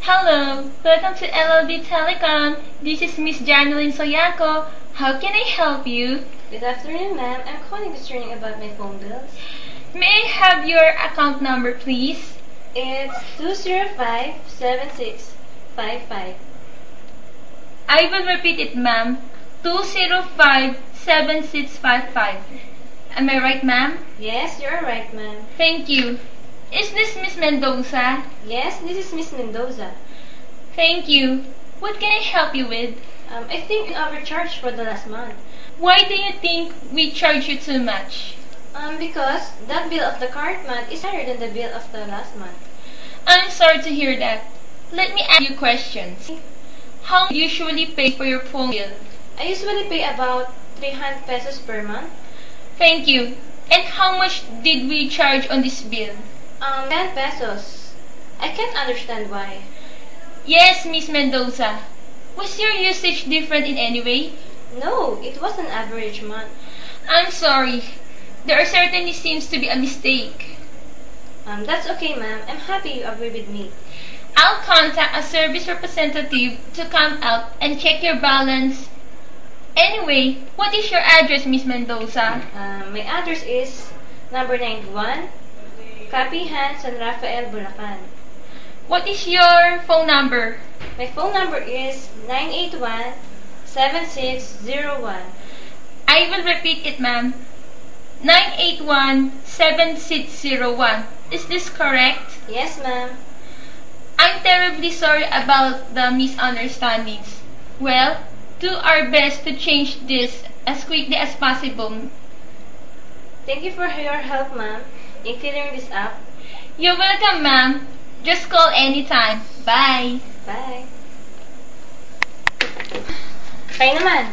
Hello, welcome to LLB Telecom. This is Miss Janeline Soyako. How can I help you? Good afternoon, ma'am. I'm calling concerning about my phone bills. May I have your account number, please? It's 205-7655. I will repeat it, ma'am. 205-7655. Am I right, ma'am? Yes, you're right, ma'am. Thank you. Is this Miss Mendoza? Yes, this is Miss Mendoza. Thank you. What can I help you with? I think you overcharged for the last month. Why do you think we charge you too much? Because that bill of the current month is higher than the bill of the last month. I'm sorry to hear that. Let me ask you questions. How do you usually pay for your phone bill? I usually pay about 300 pesos per month. Thank you. And how much did we charge on this bill? 10 pesos. I can't understand why. Yes, Miss Mendoza. Was your usage different in any way? No, it was an average month. I'm sorry. There certainly seems to be a mistake. That's okay, ma'am. I'm happy you agree with me. I'll contact a service representative to come out and check your balance. Anyway, what is your address, Miss Mendoza? My address is number 91, Capihan, San Rafael, Bulacan. What is your phone number? My phone number is 981-7601. I will repeat it, ma'am. 981-7601. Is this correct? Yes, ma'am. I'm terribly sorry about the misunderstandings. Well, do our best to change this as quickly as possible. Thank you for your help, ma'am, in clearing this up. You're welcome, ma'am. Just call anytime. Bye. Bye. Kayo naman.